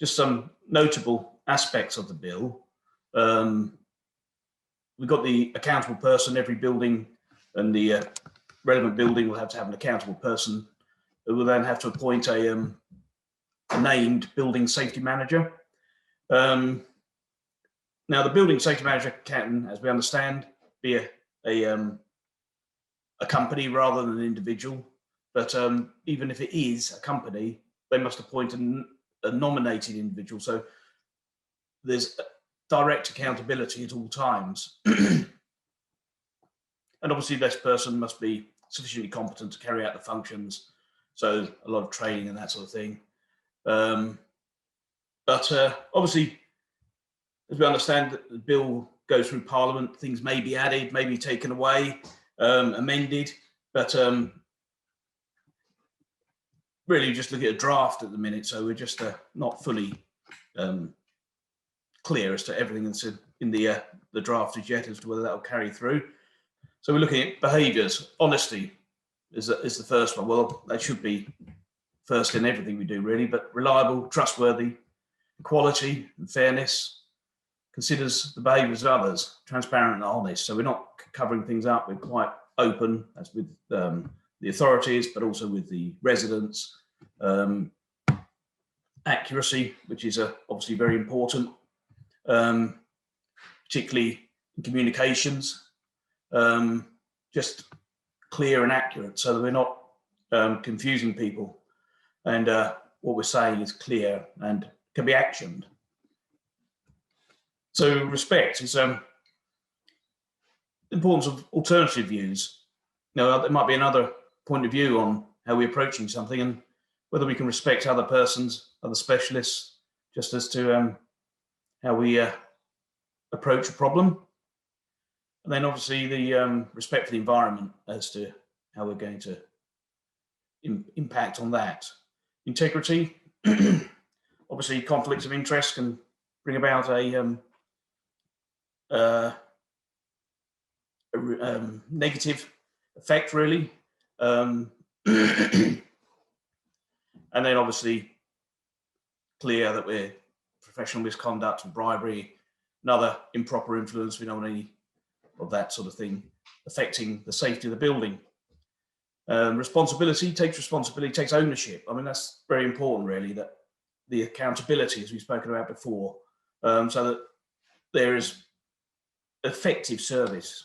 just some notable aspects of the bill. We've got the accountable person. Every building and the relevant building will have to have an accountable person who will then have to appoint a named building safety manager. Now, the building safety manager can, as we understand, be a company rather than an individual. But even if it is a company, they must appoint a nominated individual. So there's direct accountability at all times. And obviously this person must be sufficiently competent to carry out the functions. So a lot of training and that sort of thing. But obviously, as we understand that the bill goes through Parliament, things may be added, may be taken away, amended, but really just looking at a draft at the minute. So we're just not fully clear as to everything that's in the draft as yet, as to whether that will carry through. So we're looking at behaviours. Honesty is the first one. Well, that should be first in everything we do, really, but reliable, trustworthy, equality and fairness, considers the behaviours of others, transparent and honest. So we're not covering things up. We're quite open, as with the authorities, but also with the residents. Accuracy, which is obviously very important, particularly in communications. Just clear and accurate, so that we're not confusing people, and what we're saying is clear and can be actioned. So respect is importance of alternative views. Now, there might be another point of view on how we're approaching something, and whether we can respect other persons, other specialists, just as to how we approach a problem. And then obviously the respect for the environment as to how we're going to impact on that. Integrity, obviously conflicts of interest can bring about a negative effect, really. And then obviously clear that we're professional misconduct and bribery and other improper influence. We don't want any of that sort of thing affecting the safety of the building. Responsibility, takes ownership. I mean, that's very important, really, that the accountability, as we've spoken about before, so that there is effective service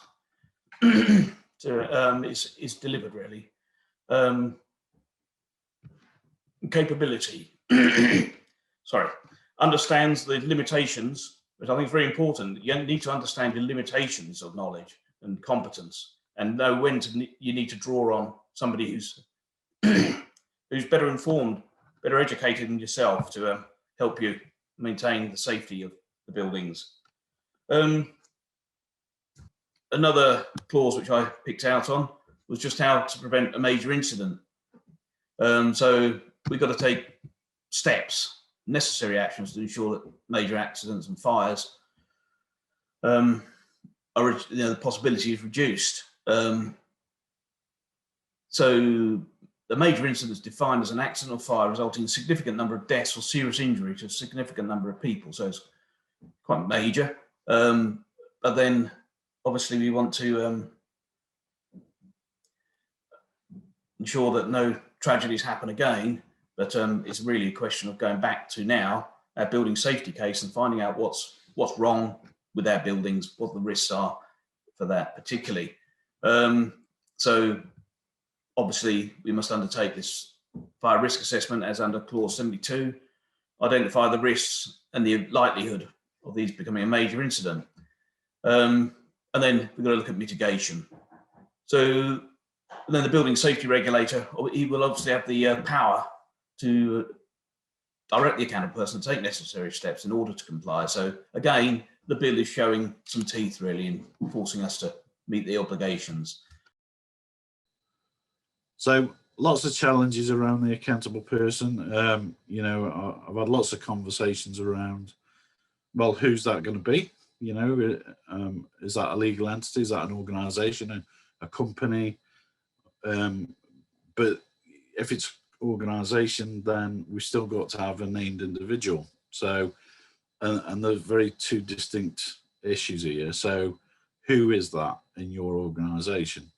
is delivered, really. Capability, sorry, understands the limitations, which I think is very important. You need to understand the limitations of knowledge and competence, and know when you need to draw on somebody who's who's better informed, better educated than yourself to help you maintain the safety of the buildings. Another clause which I picked out on was just how to prevent a major incident. So we've got to take steps, necessary actions to ensure that major accidents and fires are, the possibility is reduced. So the major incident is defined as an accident or fire resulting in a significant number of deaths or serious injury to a significant number of people. So it's quite major. But then obviously we want to ensure that no tragedies happen again. But it's really a question of going back to now our building safety case and finding out what's wrong with our buildings, what the risks are for that particularly. So obviously we must undertake this fire risk assessment as under clause 72, identify the risks and the likelihood of these becoming a major incident. And then we've got to look at mitigation. So then the building safety regulator, he will obviously have the power to direct the accountable person to take necessary steps in order to comply. So again, the bill is showing some teeth, really, in forcing us to meet the obligations. So lots of challenges around the accountable person. You know, I've had lots of conversations around, well, who's that going to be? You know, is that a legal entity? Is that an organisation, a company? But if it's organisation, then we've still got to have a named individual. So, and there's very two distinct issues here. So, who is that in your organisation?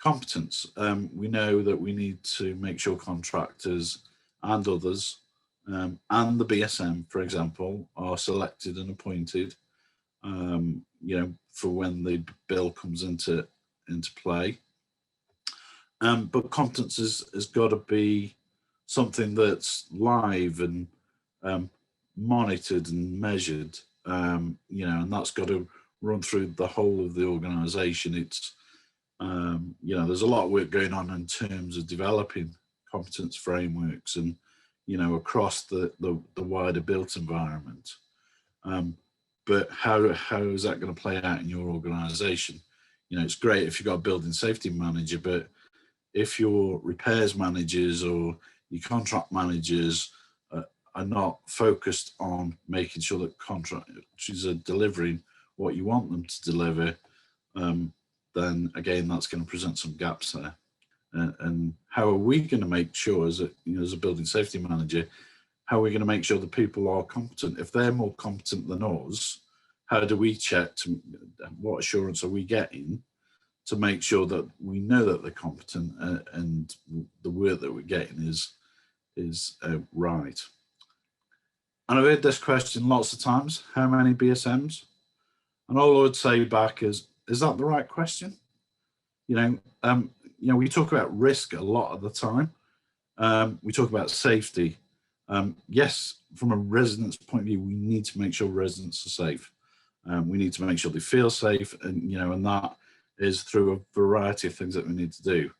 Competence. We know that we need to make sure contractors and others, and the BSM, for example, are selected and appointed, for when the bill comes into play. But competence has got to be something that's live and monitored and measured, and that's got to run through the whole of the organisation. It's there's a lot of work going on in terms of developing competence frameworks and across the wider built environment. But how is that going to play out in your organisation? It's great if you've got a building safety manager, but if your repairs managers or your contract managers are not focused on making sure that contractors are delivering what you want them to deliver, then again, that's going to present some gaps there. And how are we going to make sure, as a building safety manager, how are we going to make sure that people are competent? If they're more competent than us, how do we check what assurance are we getting to make sure that we know that they're competent and the work that we're getting is right? And I've heard this question lots of times: how many BSMs? And all I would say back is that the right question? We talk about risk a lot of the time. We talk about safety. Yes, from a resident's point of view, we need to make sure residents are safe. We need to make sure they feel safe, and that is through a variety of things that we need to do.